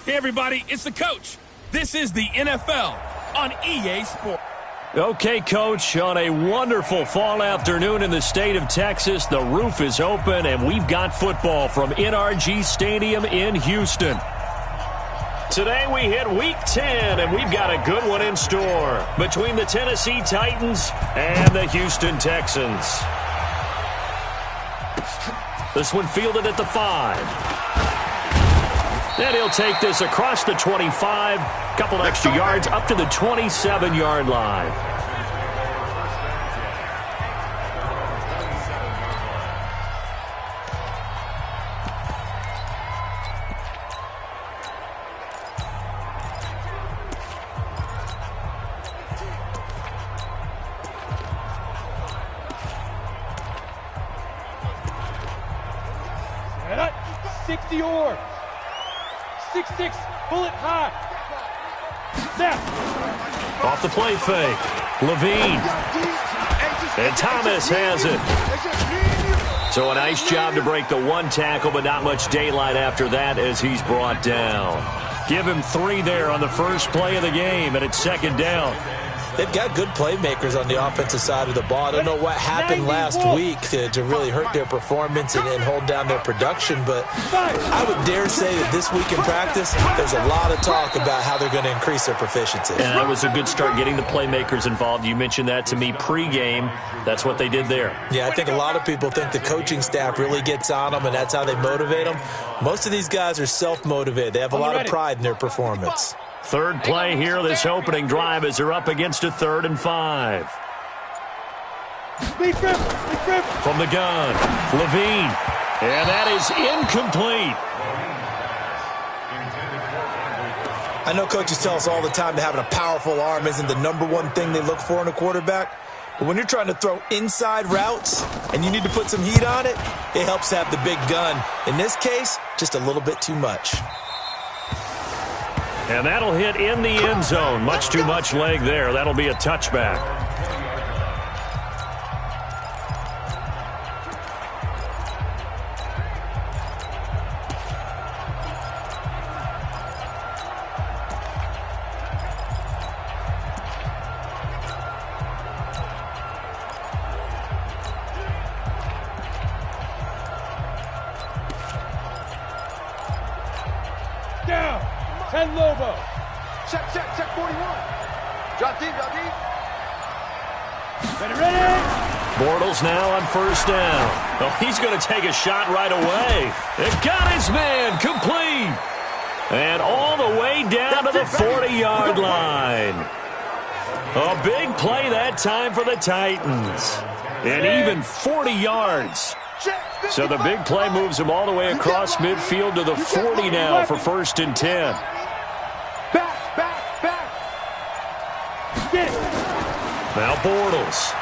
Hey, everybody, it's the coach. This is the NFL on EA Sports. Okay, Coach, on a wonderful fall afternoon in the state of Texas, the roof is open, and we've got football from NRG Stadium in Houston. Today we hit Week 10, and we've got a good one in store between the Tennessee Titans and the Houston Texans. This one fielded at the 5. And he'll take this across the 25, couple extra yards up to the 27-yard line. Set up, 60 yards. 6-6, bullet high. Snap. Off the play fake. Levine. And Thomas has it. So a nice job to break the one tackle, but not much daylight after that as he's brought down. Give him 3 there on the first play of the game, and it's second down. They've got good playmakers on the offensive side of the ball. I don't know what happened last week to really hurt their performance and hold down their production, but I would dare say that this week in practice, there's a lot of talk about how they're going to increase their proficiency. And that was a good start getting the playmakers involved. You mentioned that to me pregame. That's what they did there. Yeah, I think a lot of people think the coaching staff really gets on them, and that's how they motivate them. Most of these guys are self-motivated. They have a lot of pride in their performance. Third play here, this opening drive, as they're up against a 3rd and 5. From the gun, Levine. And that is incomplete. I know coaches tell us all the time that having a powerful arm isn't the #1 thing they look for in a quarterback. But when you're trying to throw inside routes and you need to put some heat on it, it helps to have the big gun. In this case, just a little bit too much. And that'll hit in the end zone. Much too much leg there. That'll be a touchback. Down. 10 Lobo. Check 41. Drop deep. Ready. Bortles now on first down. Oh, he's going to take a shot right away. It got his man complete. And all the way down to the 40-yard line. A big play that time for the Titans. And even 40 yards. So the big play moves him all the way across midfield to the 40 now for 1st and 10. Now Bortles.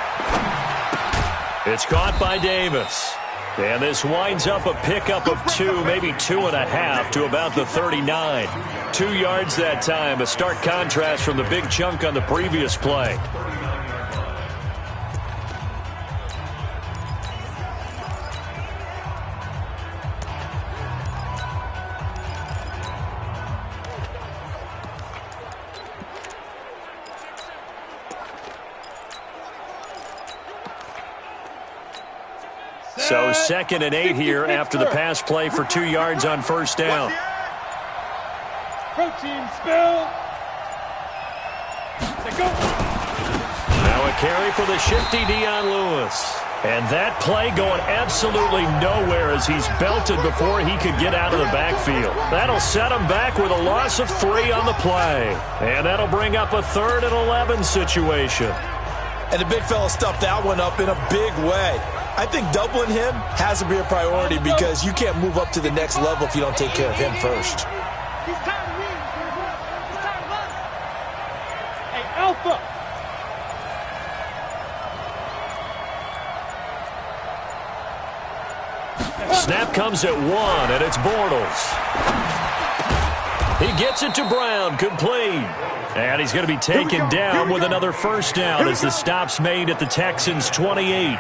It's caught by Davis. And this winds up a pickup of 2, maybe 2.5 to about the 39. 2 yards that time, a stark contrast from the big chunk on the previous play. So 2nd and 8 here after the pass play for 2 yards on first down. Protein spill. Now a carry for the shifty Dion Lewis. And that play going absolutely nowhere as he's belted before he could get out of the backfield. That'll set him back with a loss of 3 on the play. And that'll bring up a 3rd and 11 situation. And the big fella stuffed that one up in a big way. I think doubling him has to be a priority because you can't move up to the next level if you don't take care of him first. Hey, Alpha. Snap comes at 1, and it's Bortles. He gets it to Brown, complete. And he's going to be taken down with another first down as the stop's made at the Texans' 28.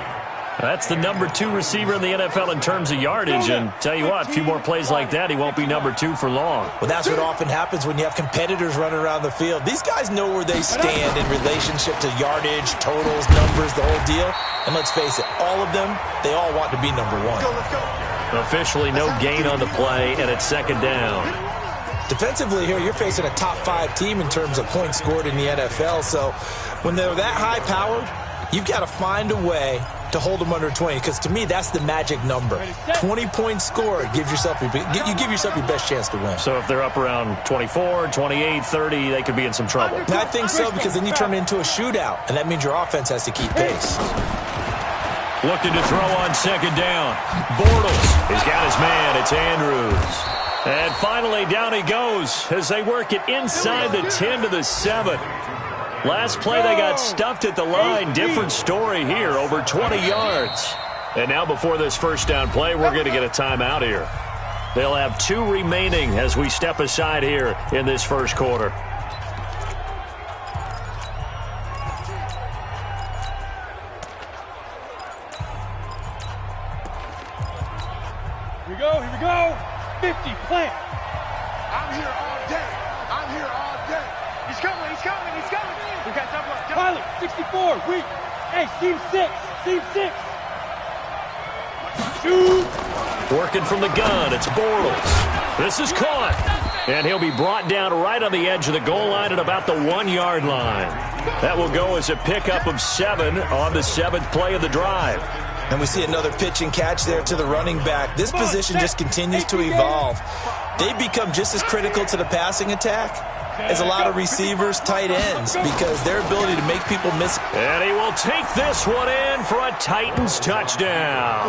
That's the number 2 receiver in the NFL in terms of yardage. And tell you what, a few more plays like that, he won't be number 2 for long. Well, that's what often happens when you have competitors running around the field. These guys know where they stand in relationship to yardage, totals, numbers, the whole deal. And let's face it, all of them, they all want to be number 1. Let's go. Officially no gain on the play, and it's second down. Defensively here, you're facing a top 5 team in terms of points scored in the NFL. So when they're that high-powered, you've got to find a way to hold them under 20, because to me, that's the magic number. 20 points scored, you give yourself your best chance to win. So if they're up around 24, 28, 30, they could be in some trouble. And I think so, because then you turn it into a shootout, and that means your offense has to keep pace. Looking to throw on second down. Bortles, he's got his man. It's Andrews. And finally, down he goes as they work it inside the 10 to the 7. Last play, they got stuffed at the line. Different story here, over 20 yards. And now before this first down play, we're going to get a timeout here. They'll have 2 remaining as we step aside here in this first quarter. Here we go. 50, plant. I'm here all day. He's coming. We got double up. Pilot, 64, weak. Hey, seam 6. Shoot. Working from the gun, it's Bortles. This is caught. And he'll be brought down right on the edge of the goal line at about the 1-yard line. That will go as a pickup of 7 on the 7th play of the drive. And we see another pitch and catch there to the running back. This position just continues to evolve. They become just as critical to the passing attack as a lot of receivers, tight ends, because their ability to make people miss. And he will take this one in for a Titans touchdown.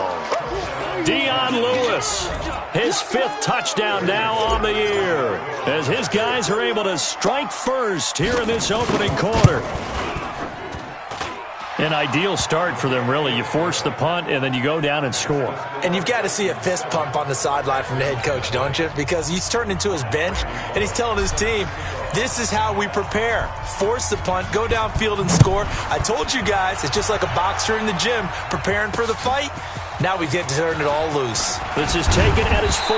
Dion Lewis, his 5th touchdown now on the year, as his guys are able to strike first here in this opening quarter. An ideal start for them, really. You force the punt, and then you go down and score. And you've got to see a fist pump on the sideline from the head coach, don't you? Because he's turned into his bench, and he's telling his team, this is how we prepare. Force the punt, go downfield and score. I told you guys, it's just like a boxer in the gym preparing for the fight. Now we get to turn it all loose. This is taken at his 4.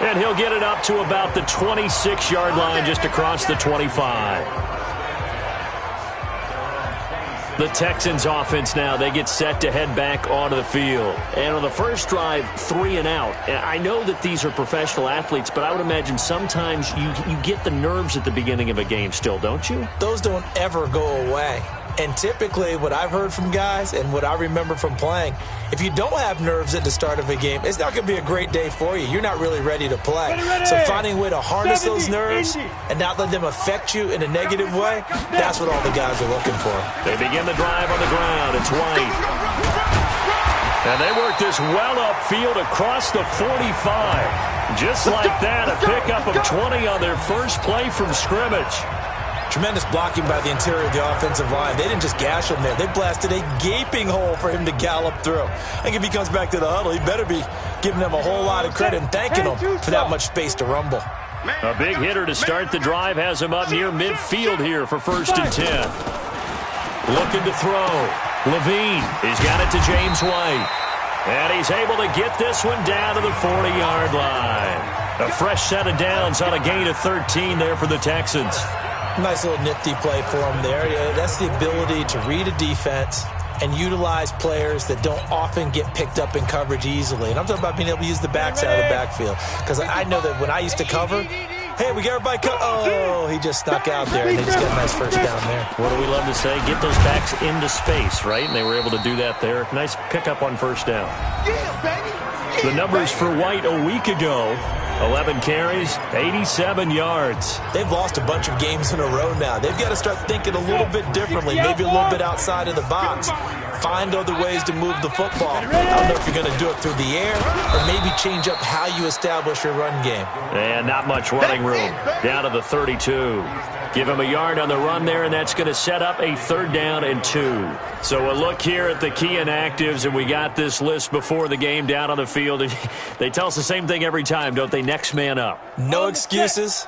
And he'll get it up to about the 26-yard line, just across the 25. The Texans offense now, they get set to head back onto the field. And on the first drive, 3 and out. I know that these are professional athletes, but I would imagine sometimes you get the nerves at the beginning of a game still, don't you? Those don't ever go away. And typically what I've heard from guys and what I remember from playing, if you don't have nerves at the start of a game, it's not going to be a great day for you. You're not really ready to play. So finding a way to harness those nerves and not let them affect you in a negative way, that's what all the guys are looking for. They begin the drive on the ground. It's White. And they work this well upfield across the 45. Just like that, a pickup of 20 on their first play from scrimmage. Tremendous blocking by the interior of the offensive line. They didn't just gash him there. They blasted a gaping hole for him to gallop through. I think if he comes back to the huddle, he better be giving them a whole lot of credit and thanking them for that much space to rumble. A big hitter to start the drive has him up near midfield here for 1st and 10. Looking to throw. Levine, he's got it to James White. And he's able to get this one down to the 40-yard line. A fresh set of downs on a gain of 13 there for the Texans. Nice little nifty play for him there. Yeah, that's the ability to read a defense and utilize players that don't often get picked up in coverage easily. And I'm talking about being able to use the backside of the backfield. Because I know that when I used to cover, hey, we got everybody cut. Oh, he just snuck out there, and they just got a nice first down there. What do we love to say? Get those backs into space, right? And they were able to do that there. Nice pickup on first down. The numbers for White a week ago, 11 carries, 87 yards. They've lost a bunch of games in a row now. They've got to start thinking a little bit differently, maybe a little bit outside of the box. Find other ways to move the football. I don't know if you're going to do it through the air or maybe change up how you establish your run game. And not much running room. Down to the 32. Give him a yard on the run there, and that's going to set up a 3rd down and 2. So a look here at the key inactives, and we got this list before the game down on the field. And they tell us the same thing every time, don't they? Next man up. No excuses.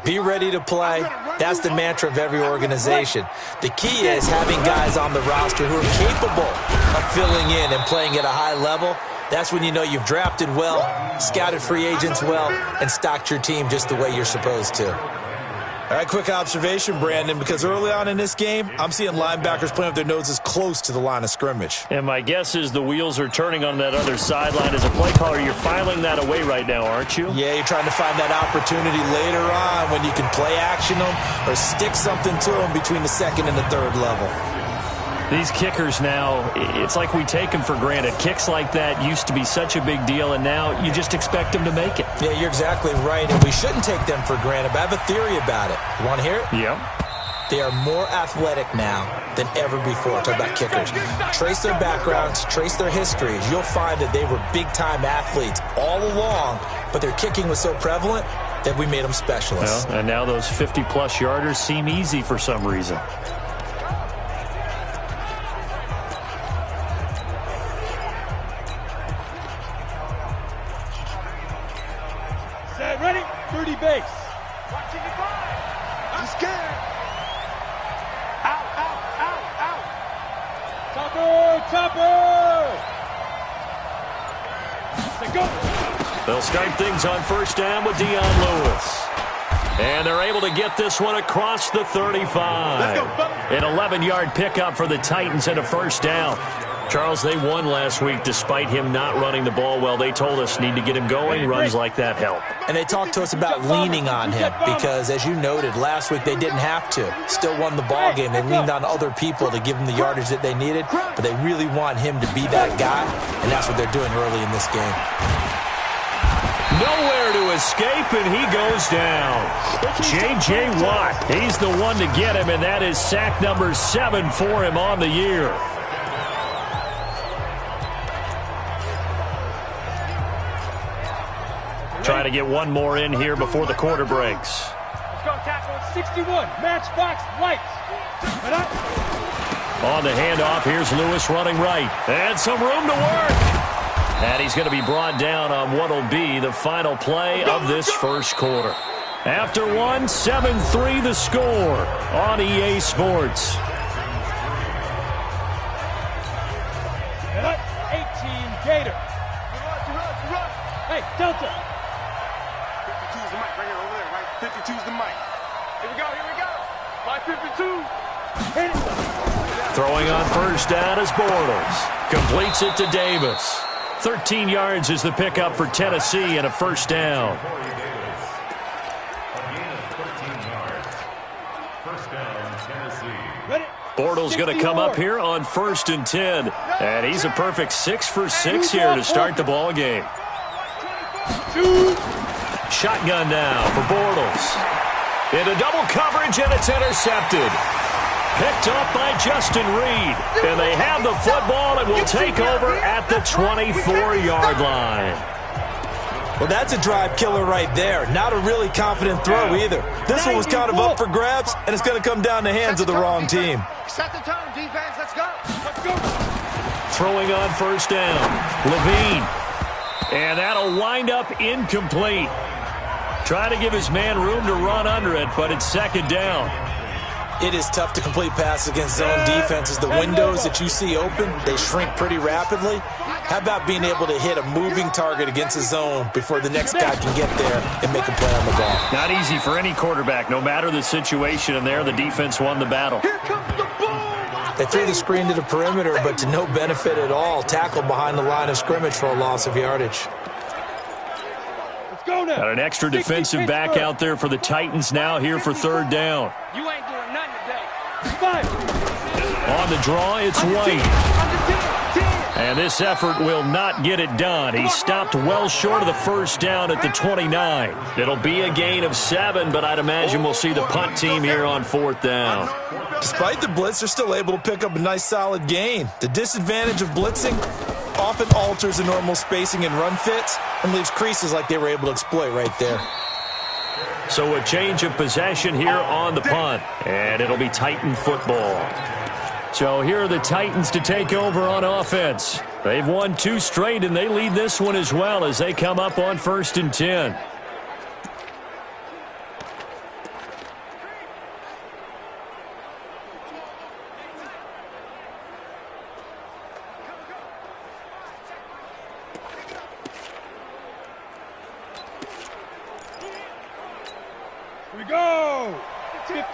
Be ready to play. That's the mantra of every organization. The key is having guys on the roster who are capable of filling in and playing at a high level. That's when you know you've drafted well, scouted free agents well, and stocked your team just the way you're supposed to. All right, quick observation, Brandon, because early on in this game, I'm seeing linebackers playing with their noses close to the line of scrimmage. And my guess is the wheels are turning on that other sideline. As a play caller, you're filing that away right now, aren't you? Yeah, you're trying to find that opportunity later on when you can play action them or stick something to them between the second and the third level. These kickers now, it's like we take them for granted. Kicks like that used to be such a big deal, and now you just expect them to make it. Yeah, you're exactly right, and we shouldn't take them for granted, but I have a theory about it. You want to hear it? Yeah. They are more athletic now than ever before. Talk about kickers. Trace their backgrounds, trace their histories. You'll find that they were big-time athletes all along, but their kicking was so prevalent that we made them specialists. Well, and now those 50-plus yarders seem easy for some reason. Ready? 30 base. Watching the ball. I'm scared. Out, out, out, out. Topper! Let's go. They'll start things on first down with Dion Lewis. And they're able to get this one across the 35. Let's go, brother. An 11-yard pickup for the Titans and a first down. Charles, they won last week despite him not running the ball well. They told us need to get him going. Runs like that help. And they talked to us about leaning on him because, as you noted, last week they didn't have to. Still won the ball game. They leaned on other people to give them the yardage that they needed, but they really want him to be that guy, and that's what they're doing early in this game. Nowhere to escape, and he goes down. J.J. Watt, he's the one to get him, and that is sack number 7 for him on the year. Trying to get one more in here before the quarter breaks. Let's go, tackle. 61. Matchbox lights. On the handoff, here's Lewis running right. And some room to work. And he's going to be brought down on what will be the final play of this first quarter. After one, 7-3 the score on EA Sports. 18 Gator. Hey, Delta. 52's the mic right here over there, right? 52's the mic. Here we go, here we go. My 52. Hit it. Throwing on first down is Bortles. Completes it to Davis. 13 yards is the pickup for Tennessee and a first down. Bortles going to come up here on 1st and 10. And he's a perfect 6 for 6 here to start the ball game. Shotgun now for Bortles. Into double coverage, and it's intercepted. Picked up by Justin Reed. And they have the football and will take over at the 24-yard line. Well, that's a drive killer right there. Not a really confident throw either. This one was kind of up for grabs, and it's going to come down the hands of the wrong team. Set the tone, defense. Let's go. Let's go. Throwing on first down. Levine. And that'll wind up incomplete. Trying to give his man room to run under it, but it's second down. It is tough to complete passes against zone defenses. The windows that you see open, they shrink pretty rapidly. How about being able to hit a moving target against a zone before the next guy can get there and make a play on the ball? Not easy for any quarterback, no matter the situation, and there the defense won the battle. Here comes the ball. They threw the screen to the perimeter, but to no benefit at all. Tackled behind the line of scrimmage for a loss of yardage. Let's go now. Got an extra defensive back out there for the Titans now here for third down. You ain't doing nothing today. 5. On the draw, it's White. And this effort will not get it done. He stopped well short of the first down at the 29. It'll be a gain of 7, but I'd imagine we'll see the punt team here on 4th down. Despite the blitz, they're still able to pick up a nice solid gain. The disadvantage of blitzing often alters the normal spacing and run fits and leaves creases like they were able to exploit right there. So a change of possession here on the punt, and it'll be Titan football. So here are the Titans to take over on offense. They've won 2 straight, and they lead this one as well as they come up on 1st and 10.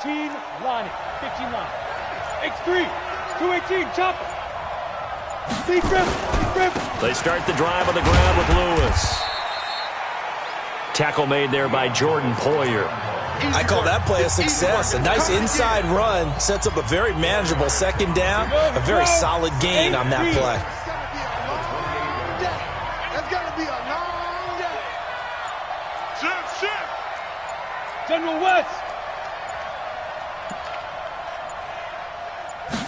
15 line. 15 line. X3. 218. Chopper. Deep rip. They start the drive on the ground with Lewis. Tackle made there by Jordan Poyer. I call that play a success. A nice inside run sets up a very manageable second down. A very solid gain on that play. It's going to be a long day. Shift. General West.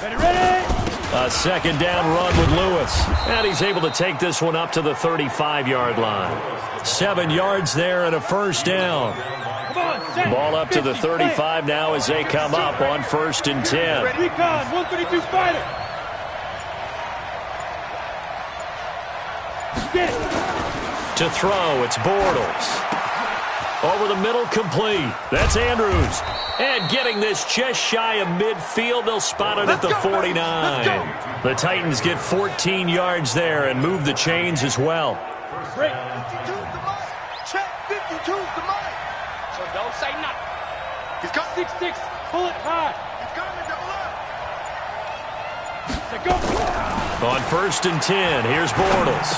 Ready. A second down run with Lewis. And he's able to take this one up to the 35-yard line. 7 yards there and a first down. Ball up to the 35 now as they come up on 1st and 10. Recon, 132 fighter. To throw, it's Bortles. Over the middle, complete. That's Andrews. And getting this just shy of midfield, they'll spot it at the 49. The Titans get 14 yards there and move the chains as well. Break. 52's the money. Check 52's the money. So don't say nothing. He's coming. 6-6. Pull it high. He's coming. Double up. Say go. On 1st and 10, here's Bortles.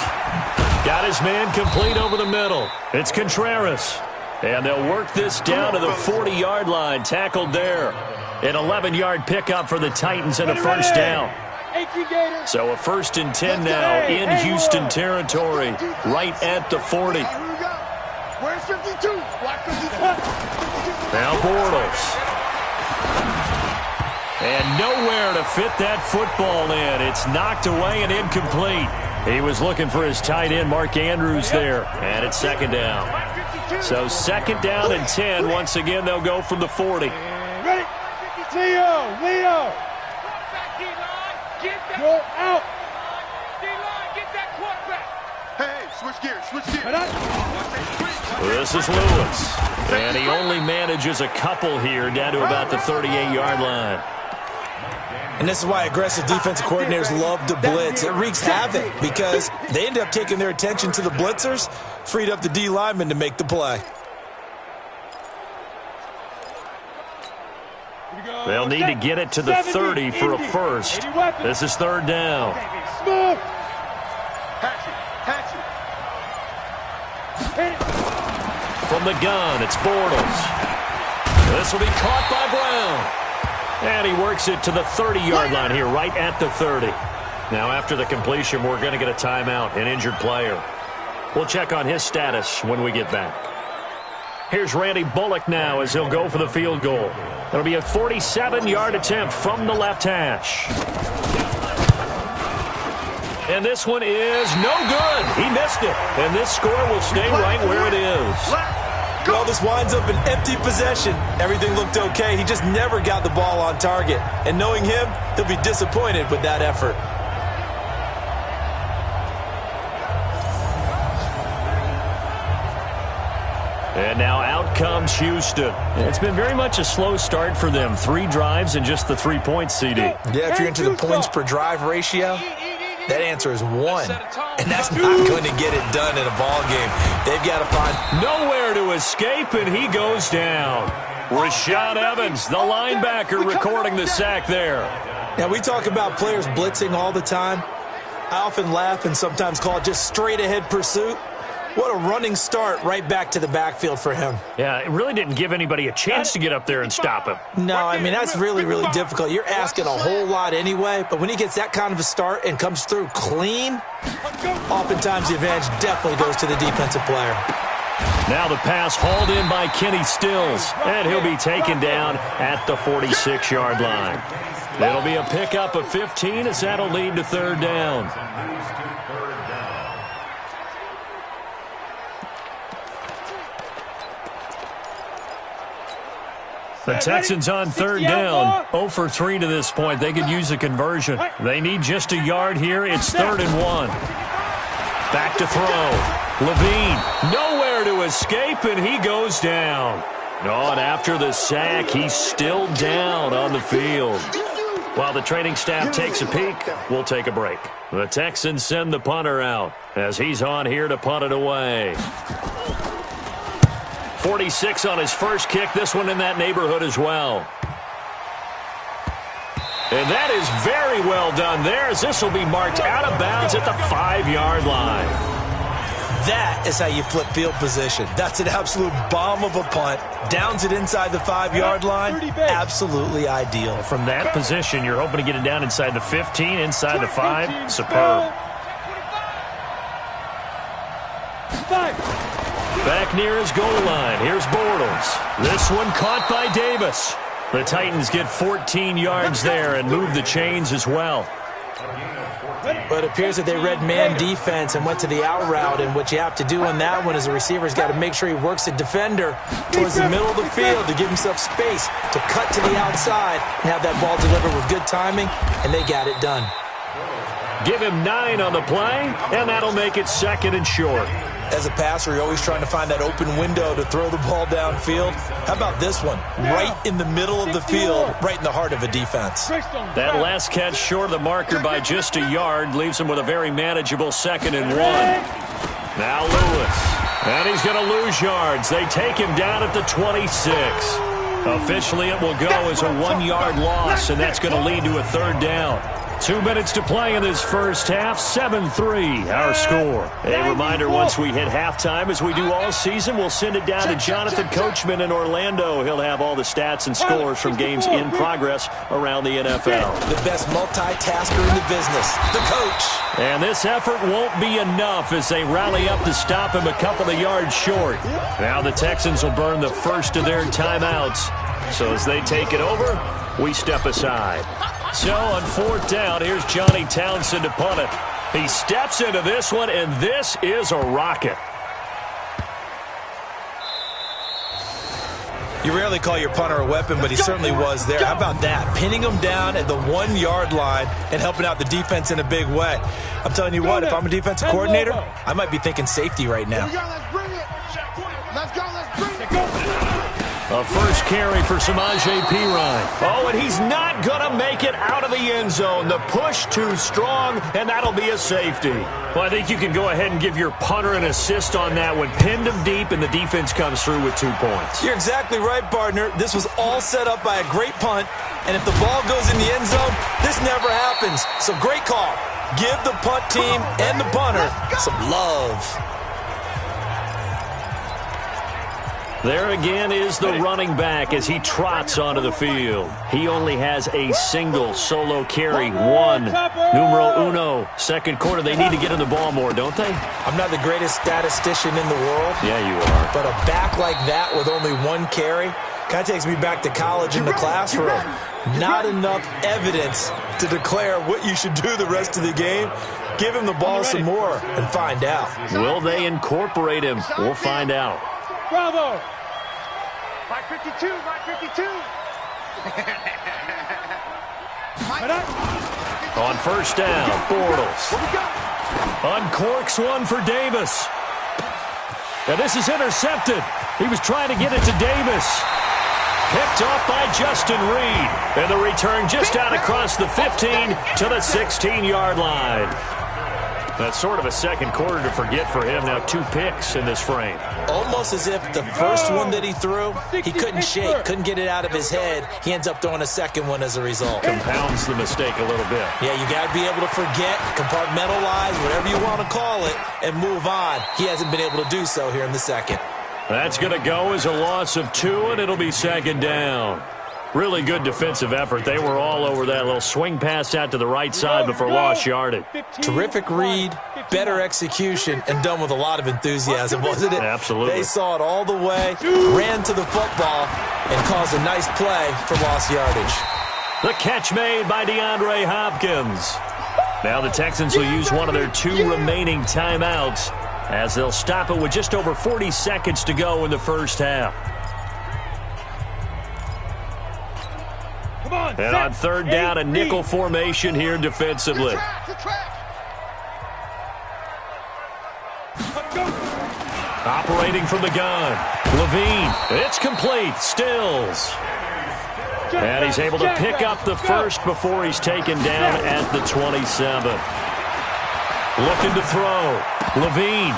Got his man complete over the middle. It's Contreras. And they'll work this down to the 40-yard line, tackled there. An 11-yard pickup for the Titans and a first down. So a 1st and 10 now in Houston territory, right at the 40. Here we go. Where's 52? Black 52. Now Bortles. And nowhere to fit that football in. It's knocked away and incomplete. He was looking for his tight end, Mark Andrews, there. And it's second down. So 2nd down and 10. Once again, they'll go from the 40. Ready? Leo. Go out. Get that quarterback. Hey, switch gears. This is Lewis. And he only manages a couple here down to about the 38-yard line. And this is why aggressive defensive coordinators love to blitz. It wreaks havoc because they end up taking their attention to the blitzers, freed up the D lineman to make the play. They'll need to get it to the 30 for a first. This is 3rd down. Smooth. Patch it. From the gun, it's Bortles. This will be caught by Brown. And he works it to the 30-yard line here, right at the 30. Now, after the completion, we're going to get a timeout, an injured player. We'll check on his status when we get back. Here's Randy Bullock now as he'll go for the field goal. It'll be a 47-yard attempt from the left hash. And this one is no good. He missed it. And this score will stay right where it is. Well, this winds up an empty possession. Everything looked okay. He just never got the ball on target. And knowing him, he'll be disappointed with that effort. And now out comes Houston. It's been very much a slow start for them. 3 drives and just the 3 points, CD. Yeah, if you're into the points per drive ratio, that answer is 1. And that's not going to get it done in a ball game. They've got to find nowhere to escape, and he goes down. Rashad Evans, the linebacker, recording the sack there. Now, we talk about players blitzing all the time. I often laugh and sometimes call it just straight-ahead pursuit. What a running start right back to the backfield for him. Yeah, it really didn't give anybody a chance to get up there and stop him. No, I mean, that's really, really difficult. You're asking a whole lot anyway, but when he gets that kind of a start and comes through clean, oftentimes the advantage definitely goes to the defensive player. Now the pass hauled in by Kenny Stills, and he'll be taken down at the 46-yard line. It'll be a pickup of 15 as that'll lead to 3rd down. The Texans on 3rd down, 0 for 3 to this point. They could use a conversion. They need just a yard here. It's 3rd and 1. Back to throw. Levine, nowhere to escape, and he goes down. Oh, and after the sack, he's still down on the field. While the training staff takes a peek, we'll take a break. The Texans send the punter out as he's on here to punt it away. 46 on his first kick. This one in that neighborhood as well. And that is very well done there, as this will be marked out of bounds at the 5-yard line. That is how you flip field position. That's an absolute bomb of a punt. Downs it inside the 5-yard line. Absolutely ideal. From that position, you're hoping to get it down inside the 15, inside the 5. Superb. Back near his goal line. Here's Bortles. This one caught by Davis. The Titans get 14 yards there and move the chains as well. But it appears that they read man defense and went to the out route, and what you have to do on that one is the receiver's got to make sure he works the defender towards the middle of the field to give himself space to cut to the outside and have that ball delivered with good timing, and they got it done. Give him 9 on the play, and that'll make it 2nd and short. As a passer, you're always trying to find that open window to throw the ball downfield. How about this one? Right in the middle of the field, right in the heart of a defense. That last catch short of the marker by just a yard leaves him with a very manageable 2nd and 1. Now Lewis. And he's going to lose yards. They take him down at the 26. Officially, it will go as a 1-yard loss, and that's going to lead to a 3rd down. 2 minutes to play in this first half. 7-3, our score. A reminder, once we hit halftime, as we do all season, we'll send it down to Jonathan Coachman in Orlando. He'll have all the stats and scores from games in progress around the NFL. The best multitasker in the business, the coach. And this effort won't be enough as they rally up to stop him a couple of yards short. Now the Texans will burn the first of their timeouts. So as they take it over, we step aside. So on 4th down, here's Johnny Townsend to punt it. He steps into this one, and this is a rocket. You rarely call your punter a weapon, but he certainly was there. How about that? Pinning him down at the 1-yard line and helping out the defense in a big way. I'm telling you what, if I'm a defensive coordinator, I might be thinking safety right now. Let's bring it. Let's go. Let's bring it. A first carry for Samaje Perine. Oh, and he's not going to make it out of the end zone. The push too strong, and that'll be a safety. Well, I think you can go ahead and give your punter an assist on that one. Pinned him deep, and the defense comes through with 2 points. You're exactly right, partner. This was all set up by a great punt, and if the ball goes in the end zone, this never happens. So great call. Give the punt team and the punter some love. There again is the running back as he trots onto the field. He only has a single solo carry. 1, numero uno, 2nd quarter. They need to get in the ball more, don't they? I'm not the greatest statistician in the world. Yeah, you are. But a back like that with only 1 carry kind of takes me back to college in the classroom. Not enough evidence to declare what you should do the rest of the game. Give him the ball some more and find out. Will they incorporate him? We'll find out. Bravo! Mike 52, Mike 52. On 1st down, Bortles uncorks one for Davis. And this is intercepted. He was trying to get it to Davis. Picked off by Justin Reed. And the return just out across the 15 to the 16-yard line. That's sort of a 2nd quarter to forget for him. Now 2 picks in this frame. Almost as if the first one that he threw, he couldn't shake, couldn't get it out of his head. He ends up throwing a 2nd one as a result. Compounds the mistake a little bit. Yeah, you got to be able to forget, compartmentalize, whatever you want to call it, and move on. He hasn't been able to do so here in the 2nd. That's going to go as a loss of 2, and it'll be 2nd down. Really good defensive effort. They were all over that little swing pass out to the right side before lost yardage. Terrific read, better execution, and done with a lot of enthusiasm, wasn't it? Absolutely. They saw it all the way, ran to the football, and caused a nice play for lost yardage. The catch made by DeAndre Hopkins. Now the Texans will use one of their 2 remaining timeouts as they'll stop it with just over 40 seconds to go in the first half. And on 3rd down, a nickel formation here defensively. Operating from the gun. Levine. It's complete. Stills. And he's able to pick up the first before he's taken down at the 27. Looking to throw. Levine.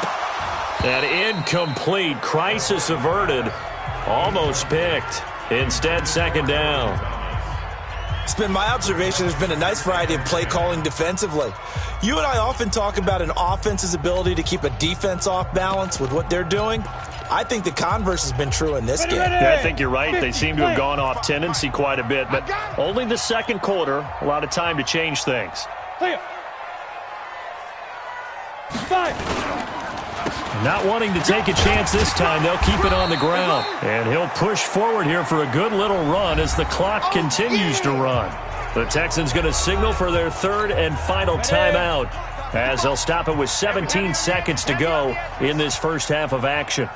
An incomplete. Crisis averted. Almost picked. Instead, second down. It's been my observation there's been a nice variety of play calling defensively. You and I often talk about an offense's ability to keep a defense off balance with what they're doing. I think the converse has been true in this game. Yeah, I think you're right. They seem to have gone off tendency quite a bit, but only the second quarter. A lot of time to change things. Clear. 5. Not wanting to take a chance this time, they'll keep it on the ground. And he'll push forward here for a good little run as the clock continues to run. The Texans going to signal for their third and final timeout as they'll stop it with 17 seconds to go in this first half of action.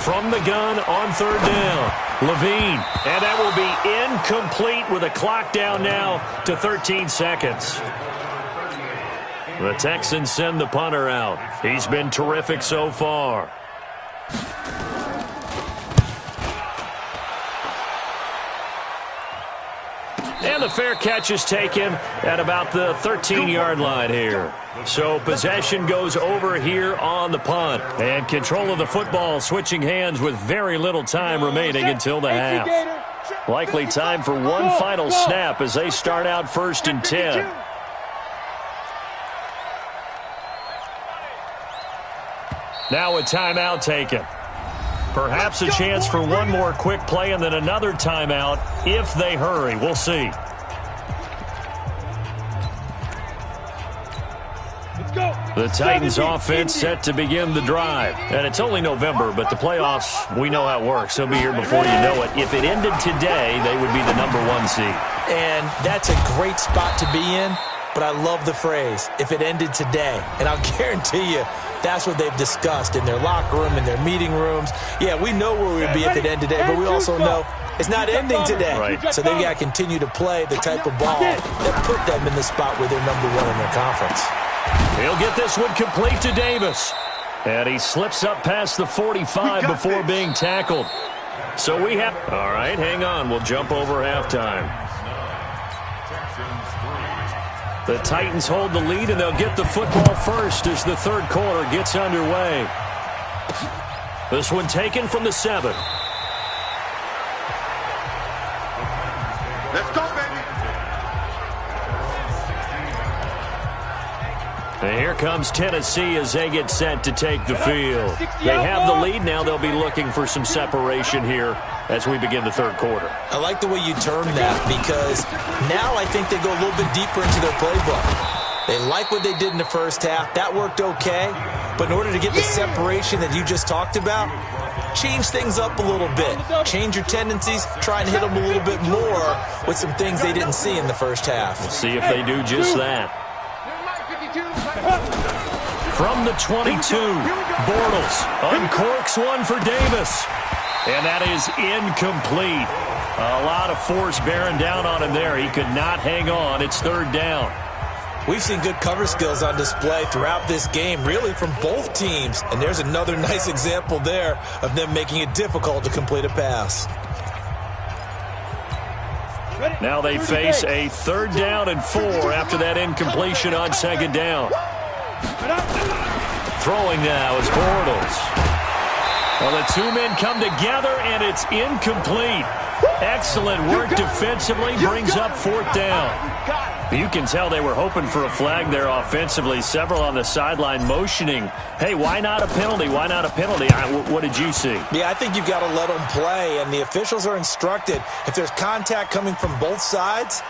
From the gun on third down, Levine. And that will be incomplete with a clock down now to 13 seconds. The Texans send the punter out. He's been terrific so far. And the fair catch is taken at about the 13-yard line here. So possession goes over here on the punt. And control of the football switching hands with very little time remaining until the half. Likely time for one final snap as they start out 1st and 10. Now a timeout taken. Perhaps a chance for one more quick play and then another timeout if they hurry. We'll see. The Titans offense set to begin the drive. And it's only November, but the playoffs, we know how it works. They'll be here before you know it. If it ended today, they would be the #1 seed. And that's a great spot to be in, but I love the phrase, if it ended today. And I'll guarantee you, that's what they've discussed in their locker room, in their meeting rooms. Yeah, we know where we'd be if it ended today, but we also know it's not ending today. Right. So they've got to continue to play the type of ball that put them in the spot where they're #1 in their conference. He'll get this one complete to Davis. And he slips up past the 45 before being tackled. So we have... All right, hang on. We'll jump over halftime. The Titans hold the lead, and they'll get the football first as the third quarter gets underway. This one taken from the 7. Let's go, baby. And here comes Tennessee as they get set to take the field. They have the lead. Now they'll be looking for some separation here as we begin the third quarter. I like the way you term that because now I think they go a little bit deeper into their playbook. They like what they did in the first half. That worked okay. But in order to get the separation that you just talked about, change things up a little bit. Change your tendencies. Try and hit them a little bit more with some things they didn't see in the first half. We'll see if they do just that. From the 22, Bortles uncorks one for Davis. And that is incomplete. A lot of force bearing down on him there. He could not hang on. It's third down. We've seen good cover skills on display throughout this game, really from both teams. And there's another nice example there of them making it difficult to complete a pass. Now they face a 3rd down and 4 after that incompletion on 2nd down. Throwing now is Bortles. Well, the two men come together, and it's incomplete. Excellent work defensively, brings up 4th down. You can tell they were hoping for a flag there offensively. Several on the sideline motioning, hey, why not a penalty? Why not a penalty? What did you see? Yeah, I think you've got to let them play, and the officials are instructed. If there's contact coming from both sides,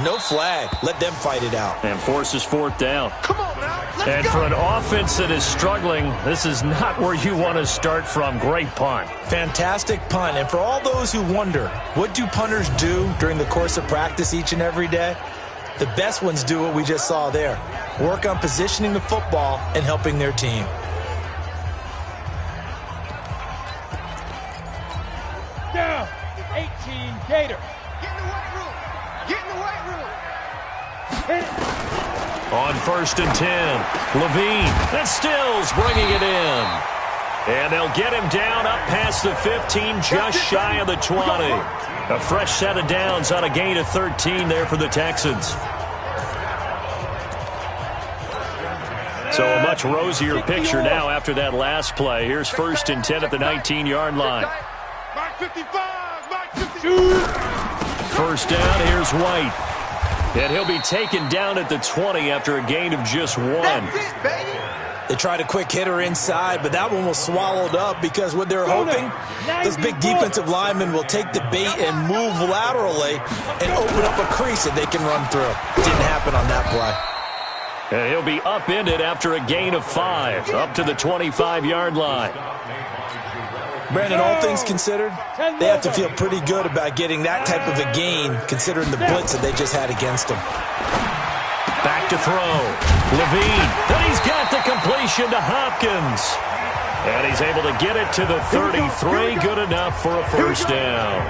no flag. Let them fight it out. And forces 4th down. Come on now. Let's And go. for an offense that is struggling, this is not where you want to start from. Great punt. Fantastic punt. And for all those who wonder, what do punters do during the course of practice each and every day? The best ones do what we just saw there. Work on positioning the football and helping their team. Down. 18 Gator. Get in the weight room. Get in the weight room. Hit it. On 1st and 10, Levine. And Stills bringing it in. And they'll get him down up past the 15, just shy of the 20. A fresh set of downs on a gain of 13 there for the Texans. So a much rosier picture now after that last play. Here's 1st and 10 at the 19-yard line. Mark 55, Mark 52. First down, here's White. And he'll be taken down at the 20 after a gain of just 1. That's it, baby. They tried a quick hitter inside, but that one was swallowed up because what they're hoping, those big defensive linemen will take the bait and move laterally and open up a crease that they can run through. Didn't happen on that play. And he'll be upended after a gain of 5, up to the 25-yard line. Brandon, all things considered, they have to feel pretty good about getting that type of a gain considering the blitz that they just had against them. Back to throw. Levine. And he's got the completion to Hopkins. And he's able to get it to the 33. Good enough for a first down.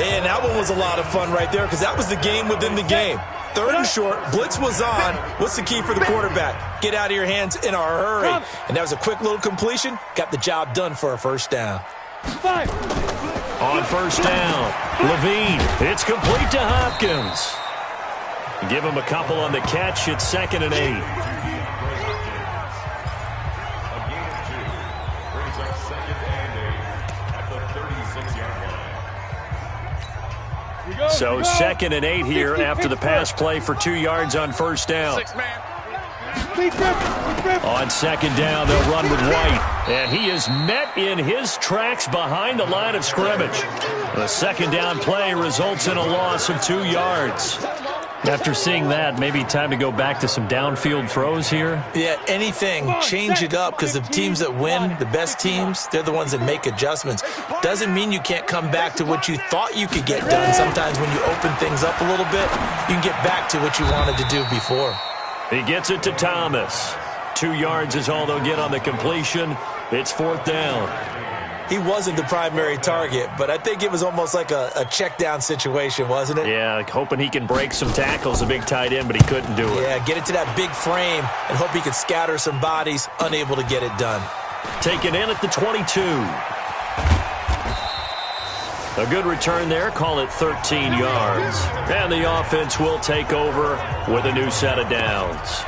And that one was a lot of fun right there because that was the game within the game. 3rd and short, blitz was on. What's the key for the quarterback? Get out of your hands in a hurry. And that was a quick little completion. Got the job done for a first down. On first down, Levine. It's complete to Hopkins. Give him a couple on the catch. It's 2nd and 8. So 2nd and 8 here after the pass play for 2 yards on first down. On 2nd down, they'll run with White. And he is met in his tracks behind the line of scrimmage. The 2nd down play results in a loss of 2 yards. After seeing that, maybe time to go back to some downfield throws here? Yeah, anything. Change it up because the teams that win, the best teams, they're the ones that make adjustments. Doesn't mean you can't come back to what you thought you could get done. Sometimes when you open things up a little bit, you can get back to what you wanted to do before. He gets it to Thomas. 2 yards is all they'll get on the completion. It's 4th down. He wasn't the primary target, but I think it was almost like a check down situation, wasn't it? Yeah, like hoping he can break some tackles, a big tight end, but he couldn't do it. Yeah, get it to that big frame and hope he could scatter some bodies, unable to get it done. Taken in at the 22. A good return there, call it 13 yards. And the offense will take over with a new set of downs.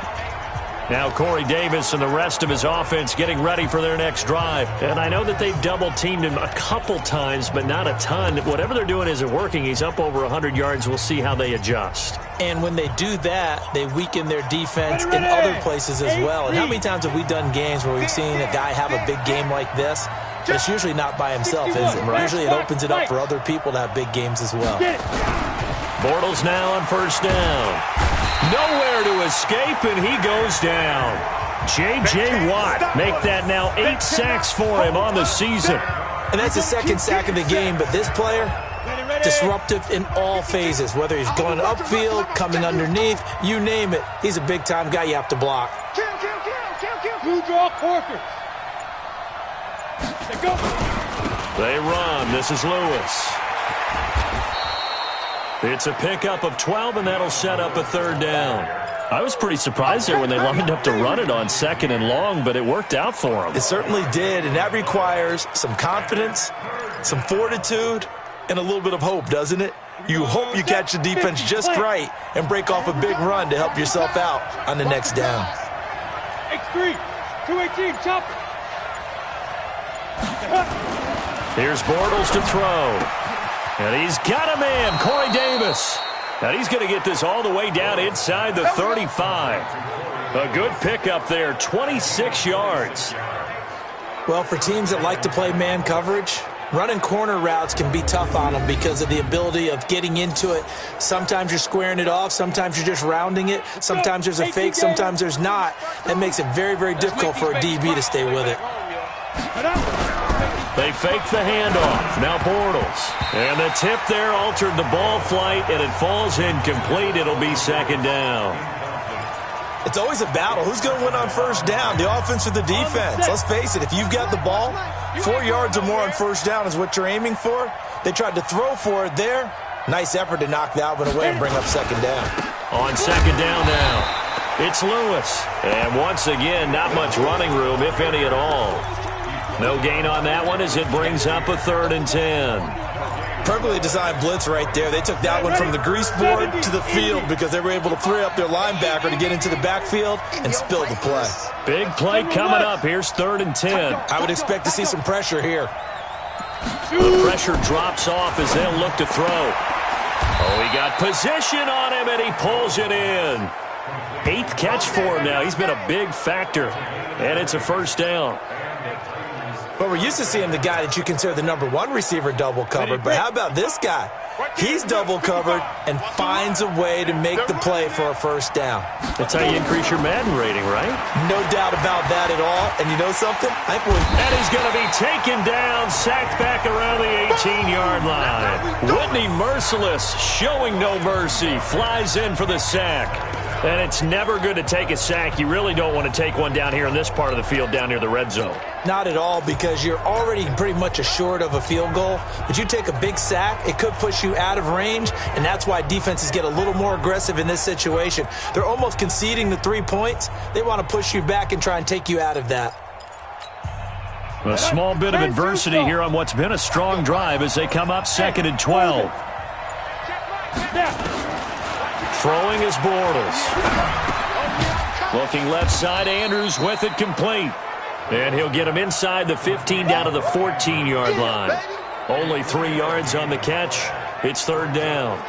Now Corey Davis and the rest of his offense getting ready for their next drive. And I know that they've double-teamed him a couple times, but not a ton. Whatever they're doing isn't working. He's up over 100 yards. We'll see how they adjust. And when they do that, they weaken their defense in other places as well. And how many times have we done games where we've seen a guy have a big game like this? But it's usually not by himself, is it? Usually it opens it up for other people to have big games as well. Bortles now on first down. Nowhere to escape, and he goes down. J.J. Watt make that now 8 sacks for him on the season. And that's his 2nd sack of the game, but this player, disruptive in all phases, whether he's going upfield, coming underneath, you name it. He's a big-time guy you have to block. Blue draw Corker. They run. This is Lewis. It's a pickup of 12, and that'll set up a 3rd down. I was pretty surprised there when they lined up to run it on 2nd and long, but it worked out for them. It certainly did, and that requires some confidence, some fortitude, and a little bit of hope, doesn't it? You hope you catch the defense just right and break off a big run to help yourself out on the next down. X3, 218, chop. Here's Bortles to throw. And he's got a man, Corey Davis. And he's going to get this all the way down inside the 35. A good pickup there, 26 yards. Well, for teams that like to play man coverage, running corner routes can be tough on them because of the ability of getting into it. Sometimes you're squaring it off. Sometimes you're just rounding it. Sometimes there's a fake. Sometimes there's not. That makes it very, very difficult for a DB to stay with it. They fake the handoff. Now Bortles. And the tip there altered the ball flight, and it falls incomplete. It'll be 2nd down. It's always a battle. Who's going to win on first down, the offense or the defense? Let's face it, if you've got the ball, 4 yards or more on first down is what you're aiming for. They tried to throw for it there. Nice effort to knock that one away and bring up 2nd down. On 2nd down now, it's Lewis. And once again, not much running room, if any at all. No gain on that one as it brings up a 3rd and 10. Perfectly designed blitz right there. They took that one from the grease board to the field because they were able to free up their linebacker to get into the backfield and spill the play. Big play coming up. Here's 3rd and 10. I would expect to see some pressure here. The pressure drops off as they'll look to throw. Oh, he got position on him, and he pulls it in. 8th catch for him now. He's been a big factor, and it's a 1st down. But we're used to seeing the guy that you consider the number 1 receiver double covered. But how about this guy? He's double covered and finds a way to make the play for a 1st down. That's how you increase your Madden rating, right? No doubt about that at all. And you know something? And he's going to be taken down, sacked back around the 18-yard line. Whitney Merciless, showing no mercy, flies in for the sack. And it's never good to take a sack. You really don't want to take one down here in this part of the field, down near the red zone. Not at all, because you're already pretty much assured of a field goal. But you take a big sack, it could push you out of range, and that's why defenses get a little more aggressive in this situation. They're almost conceding the 3 points. They want to push you back and try and take you out of that. A small bit of adversity here on what's been a strong drive as they come up 2nd and 12. Throwing is Bortles. Looking left side, Andrews with it complete. And he'll get him inside the 15 down to the 14-yard line. Only 3 yards on the catch. It's 3rd down.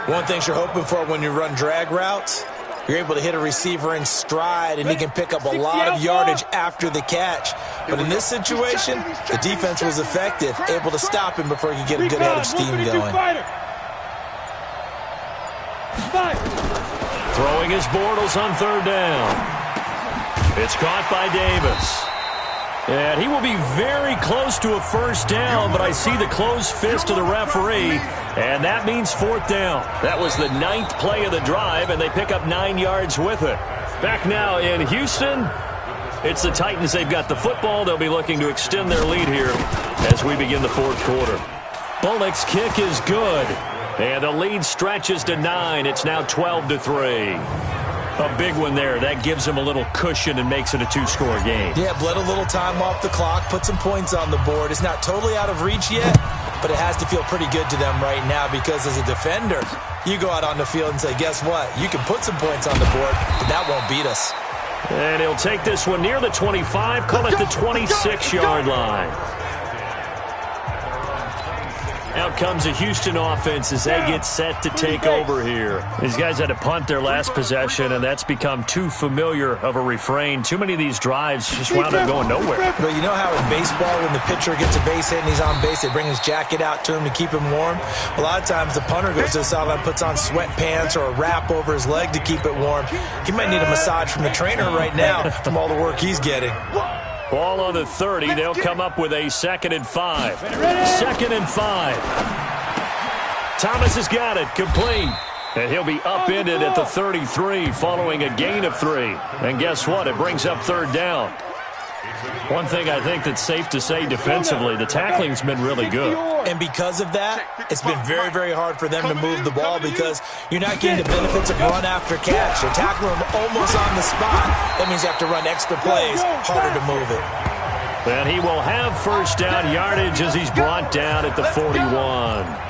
One thing you're hoping for when you run drag routes, you're able to hit a receiver in stride and he can pick up a lot of yardage after the catch. But in this situation, the defense was effective, able to stop him before he could get a good head of steam going. Throwing his Bortles on 3rd down. It's caught by Davis. And he will be very close to a 1st down, but I see the closed fist of the referee, and that means 4th down. That was the 9th play of the drive, and they pick up 9 yards with it. Back now in Houston, it's the Titans. They've got the football. They'll be looking to extend their lead here as we begin the 4th quarter. Bullock's kick is good. And the lead stretches to 9. It's now 12-3. A big one there. That gives them a little cushion and makes it a 2-score game. Yeah, bled a little time off the clock, put some points on the board. It's not totally out of reach yet, but it has to feel pretty good to them right now because as a defender, you go out on the field and say, guess what? You can put some points on the board, but that won't beat us. And he'll take this one near the 25, call it the 26-yard line. Out comes the Houston offense as they get set to take over here. These guys had to punt their last possession, and that's become too familiar of a refrain. Too many of these drives just wound up going nowhere. But you know how in baseball, when the pitcher gets a base hit and he's on base, they bring his jacket out to him to keep him warm? A lot of times the punter goes to the sideline, puts on sweatpants or a wrap over his leg to keep it warm. He might need a massage from the trainer right now from all the work he's getting. Ball on the 30. They'll come up with a 2nd and 5. 2nd and 5. Thomas has got it. Complete. And he'll be upended at the 33 following a gain of 3. And guess what? It brings up 3rd down. One thing I think that's safe to say defensively, the tackling's been really good. And because of that, it's been very, very hard for them to move the ball because you're not getting the benefits of run after catch. You're tackling them almost on the spot. That means you have to run extra plays, harder to move it. And he will have 1st down yardage as he's brought down at the 41.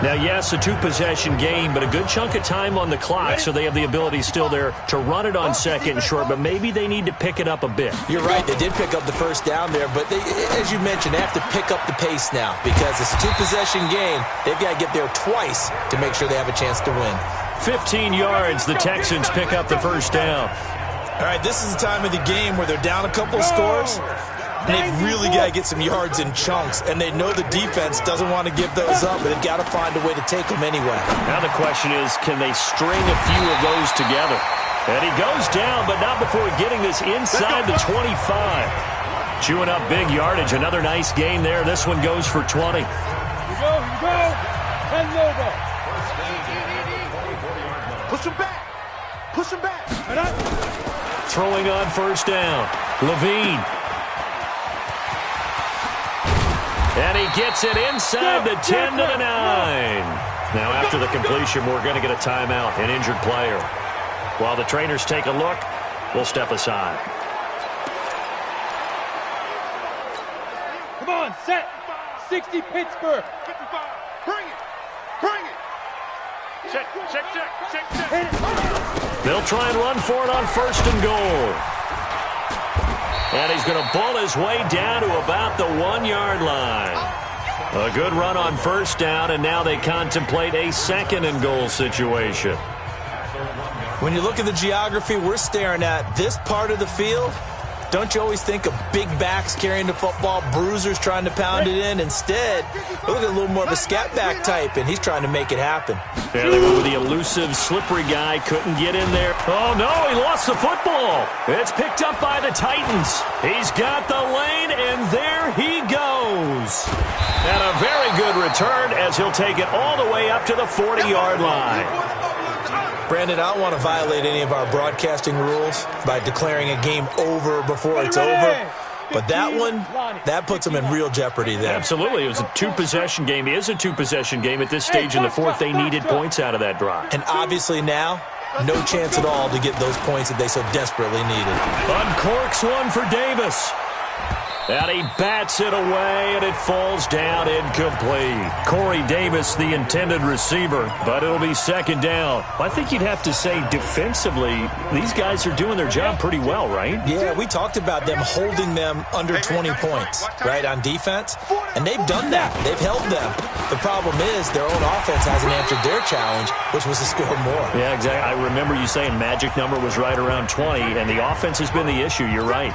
Now, yes, a 2-possession game, but a good chunk of time on the clock, so they have the ability still there to run it on 2nd and short, but maybe they need to pick it up a bit. You're right. They did pick up the 1st down there, but they, as you mentioned, they have to pick up the pace now because it's a 2-possession game. They've got to get there twice to make sure they have a chance to win. 15 yards, the Texans pick up the 1st down. All right, this is the time of the game where they're down a couple of scores. And they've really got to get some yards in chunks. And they know the defense doesn't want to give those up, but they've got to find a way to take them anyway. Now the question is, can they string a few of those together? And he goes down, but not before getting this inside the 25. Chewing up big yardage. Another nice gain there. This one goes for 20. Here we go. And Nova. Push him back. Push him back. Throwing on 1st down. Levine. And he gets it inside the 10 to the 9. Now after the completion, we're going to get a timeout, an injured player. While the trainers take a look, we'll step aside. Come on, set. 60 Pittsburgh. 55. They'll try and run for it on 1st and goal. And he's going to bull his way down to about the 1-yard line. A good run on 1st down, and now they contemplate a 2nd and goal situation. When you look at the geography we're staring at, this part of the field, don't you always think of big backs carrying the football, bruisers trying to pound it in? Instead, look at a little more of a scat back type, and he's trying to make it happen. Yeah, they went with the elusive, slippery guy. Couldn't get in there. Oh, no, he lost the football. It's picked up by the Titans. He's got the lane, and there he goes. And a very good return as he'll take it all the way up to the 40-yard line. Brandon, I don't want to violate any of our broadcasting rules by declaring a game over before it's over. But that one, that puts them in real jeopardy there. Absolutely. It was a two-possession game. It is a two-possession game at this stage in the fourth. They needed points out of that drive. And obviously now, no chance at all to get those points that they so desperately needed. Uncorks one for Davis. And he bats it away, and it falls down incomplete. Corey Davis, the intended receiver, but it'll be 2nd down. I think you'd have to say defensively, these guys are doing their job pretty well, right? Yeah, we talked about them holding them under 20 points, right, on defense. And they've done that. They've held them. The problem is their own offense hasn't answered their challenge, which was to score more. Yeah, exactly. I remember you saying magic number was right around 20, and the offense has been the issue. You're right.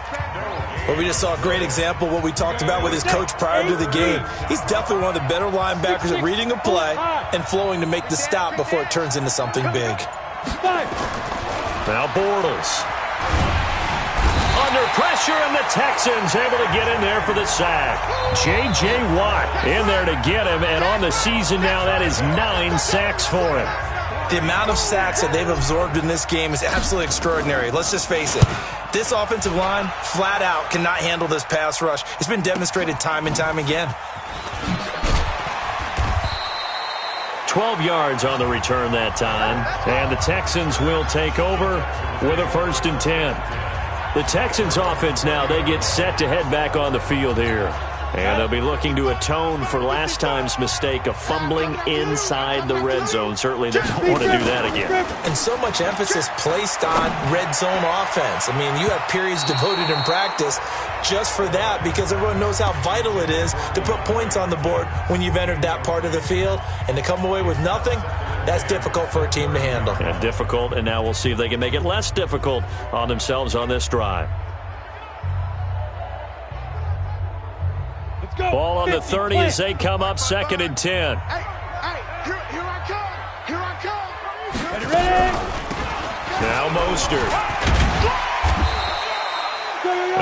Well, we just saw a great example of what we talked about with his coach prior to the game. He's definitely one of the better linebackers at reading a play and flowing to make the stop before it turns into something big. Now Bortles. Under pressure, and the Texans able to get in there for the sack. J.J. Watt in there to get him, and on the season now, that is 9 sacks for him. The amount of sacks that they've absorbed in this game is absolutely extraordinary. Let's just face it. This offensive line, flat out, cannot handle this pass rush. It's been demonstrated time and time again. 12 yards on the return that time. And the Texans will take over with a 1st and 10. The Texans offense now, they get set to head back on the field here. And they'll be looking to atone for last time's mistake of fumbling inside the red zone. Certainly they don't want to do that again. And so much emphasis placed on red zone offense. I mean, you have periods devoted in practice just for that because everyone knows how vital it is to put points on the board when you've entered that part of the field. And to come away with nothing, that's difficult for a team to handle. Yeah, difficult, and now we'll see if they can make it less difficult on themselves on this drive. Ball on the 30 as they come up 2nd and 10. Here I come. Here I come. Ready? Now Mostert.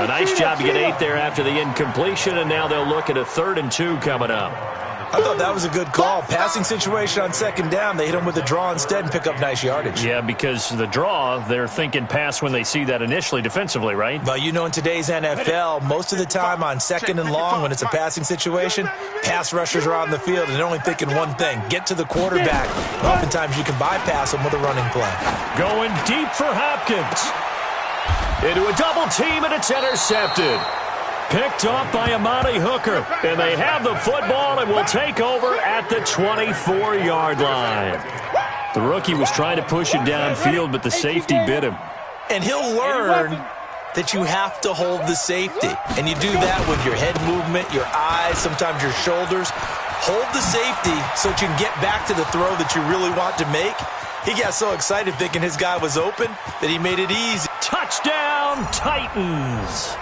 A nice job to get 8 there after the incompletion, and now they'll look at a 3rd and 2 coming up. I thought that was a good call. Passing situation on 2nd down. They hit him with a draw instead and pick up nice yardage. Yeah, because the draw, they're thinking pass when they see that initially defensively, right? Well, you know, in today's NFL, most of the time on 2nd and long, when it's a passing situation, pass rushers are on the field, and they're only thinking one thing, get to the quarterback. And oftentimes you can bypass them with a running play. Going deep for Hopkins. Into a double team, and it's intercepted. Picked off by Amani Hooker. And they have the football and will take over at the 24-yard line. The rookie was trying to push it downfield, but the safety bit him. And he'll learn that you have to hold the safety. And you do that with your head movement, your eyes, sometimes your shoulders. Hold the safety so that you can get back to the throw that you really want to make. He got so excited thinking his guy was open that he made it easy. Touchdown, Titans.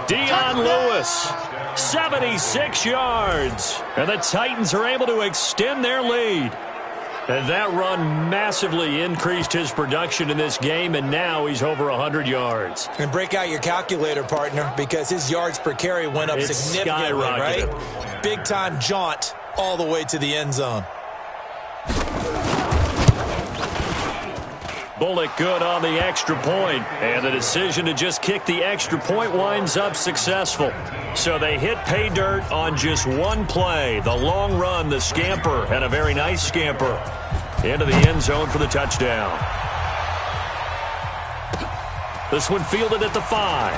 Dion Lewis, 76 yards. And the Titans are able to extend their lead. And that run massively increased his production in this game, and now he's over 100 yards. And break out your calculator, partner, because his yards per carry went up significantly, right? Big-time jaunt all the way to the end zone. Bullock good on the extra point, and the decision to just kick the extra point winds up successful. So they hit pay dirt on just one play. The long run, the scamper, and a very nice scamper into the end zone for the touchdown. This one fielded at the 5.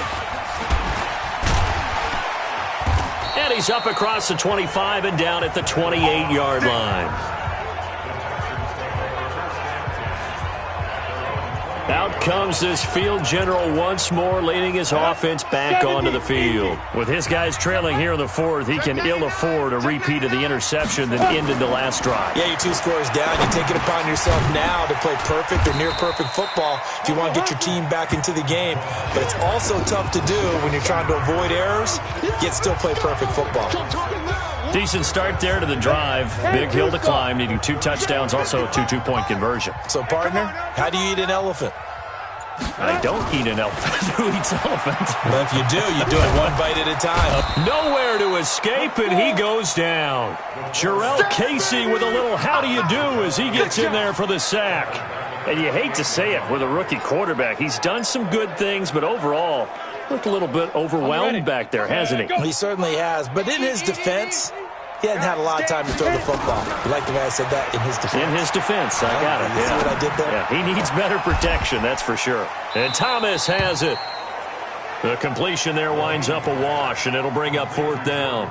And he's up across the 25 and down at the 28-yard line. comes this field general once more, leading his offense back onto the field. With his guys trailing here in the fourth, he can ill afford a repeat of the interception that ended the last drive. Yeah, you're 2 scores down. You take it upon yourself now to play perfect or near-perfect football if you want to get your team back into the game. But it's also tough to do when you're trying to avoid errors, yet still play perfect football. Decent start there to the drive. Big hill to climb, needing 2 touchdowns, also a 2-2-point conversion. So, partner, how do you eat an elephant? I don't eat an elephant. Who eats elephant? Well, if you do it one bite at a time. Nowhere to escape, and he goes down. Jarrell Casey with a little how do you do as he gets in there for the sack. And you hate to say it with a rookie quarterback. He's done some good things, but overall, looked a little bit overwhelmed back there, hasn't he? He certainly has. But in his defense, he hadn't had a lot of time to throw the football. You like the way I said that? In his defense. In his defense, I got it. You see what I did there? Yeah, he needs better protection, that's for sure. And Thomas has it. The completion there winds up a wash, and it'll bring up 4th down.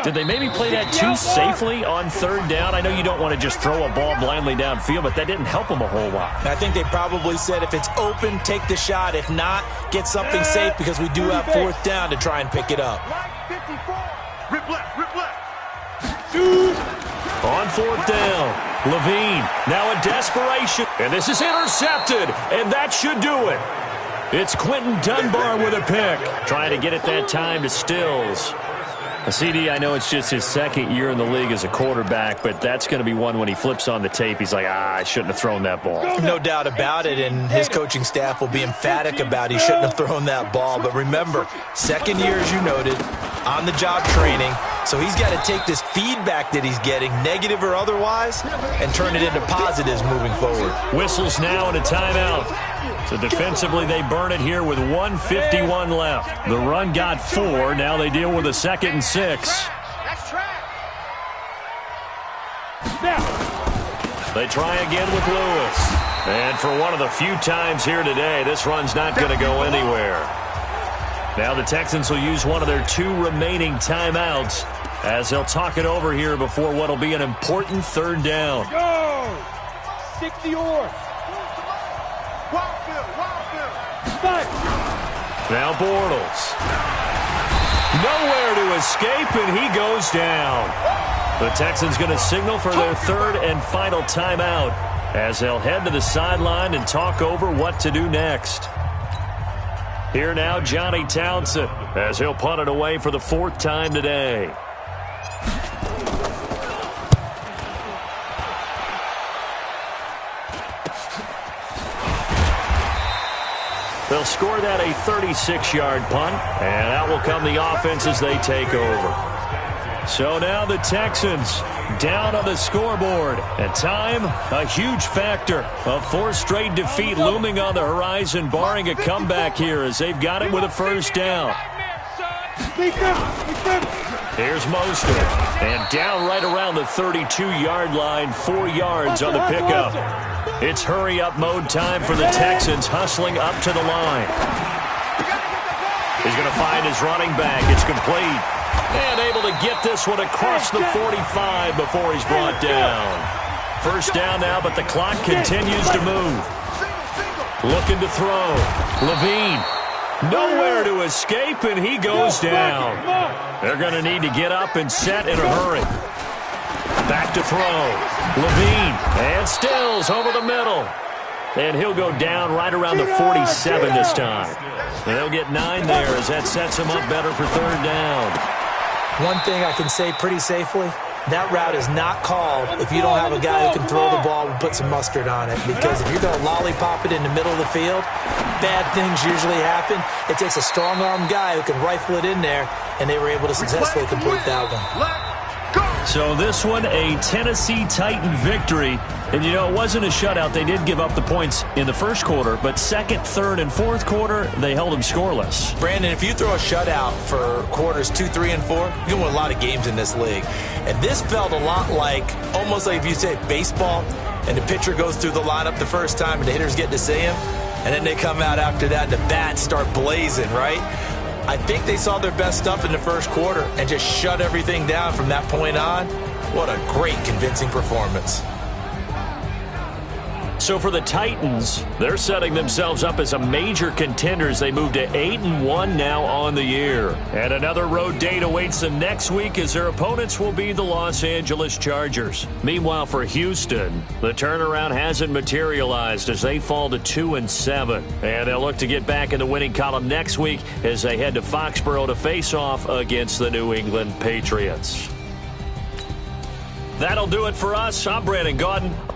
Did they maybe play that too safely on 3rd down? I know you don't want to just throw a ball blindly downfield, but that didn't help them a whole lot. I think they probably said if it's open, take the shot. If not, get something safe because we do have 4th down to try and pick it up. Rip left, rip left. On 4th down, Levine now in desperation. And this is intercepted, and that should do it. It's Quentin Dunbar with a pick. Trying to get it that time to Stills. CD, I know it's just his 2nd year in the league as a quarterback, but that's going to be one when he flips on the tape. He's like, I shouldn't have thrown that ball. No doubt about it, and his coaching staff will be emphatic about he shouldn't have thrown that ball. But remember, 2nd year, as you noted, on-the-job training. So he's got to take this feedback that he's getting, negative or otherwise, and turn it into positives moving forward. Whistles now and a timeout. So defensively, they burn it here with 1:51 left. The run got 4. Now they deal with a 2nd and 6. That's track. They try again with Lewis. And for one of the few times here today, this run's not going to go anywhere. Now the Texans will use one of their 2 remaining timeouts as they'll talk it over here before what will be an important 3rd down. Go! 60 or. Now Bortles. Nowhere to escape, and he goes down. The Texans going to signal for their 3rd and final timeout as they'll head to the sideline and talk over what to do next. Here now, Johnny Townsend, as he'll punt it away for the 4th time today. They'll score that a 36-yard punt, and out will come the offense as they take over. So now the Texans down on the scoreboard. At time, a huge factor. A 4th straight defeat looming on the horizon, barring a comeback here as they've got it with a 1st down. Here's Mostert, and down right around the 32-yard line, 4 yards on the pickup. It's hurry-up mode time for the Texans, hustling up to the line. He's going to find his running back. It's complete. And able to get this one across the 45 before he's brought down. 1st down now, but the clock continues to move. Looking to throw. Levine. Nowhere to escape, and he goes down. They're going to need to get up and set in a hurry. Back to throw. Levine. And Stills over the middle. And he'll go down right around the 47 this time. And they'll get 9 there as that sets him up better for 3rd down. One thing I can say pretty safely, that route is not called if you don't have a guy who can throw the ball and put some mustard on it. Because if you're going to lollipop it in the middle of the field, bad things usually happen. It takes a strong-armed guy who can rifle it in there, and they were able to successfully complete that one. So this one, a Tennessee Titan victory. And, you know, it wasn't a shutout. They did give up the points in the 1st quarter, but 2nd, 3rd, and 4th quarter, they held them scoreless. Brandon, if you throw a shutout for quarters 2, 3, and 4, you can win a lot of games in this league. And this felt a lot like, almost like if you say baseball, and the pitcher goes through the lineup the first time, and the hitters get to see him, and then they come out after that, and the bats start blazing, right? I think they saw their best stuff in the 1st quarter and just shut everything down from that point on. What a great, convincing performance. So for the Titans, they're setting themselves up as a major contender as they move to 8-1 now on the year. And another road date awaits them next week as their opponents will be the Los Angeles Chargers. Meanwhile, for Houston, the turnaround hasn't materialized as they fall to 2-7. And they'll look to get back in the winning column next week as they head to Foxborough to face off against the New England Patriots. That'll do it for us. I'm Brandon Gaudin.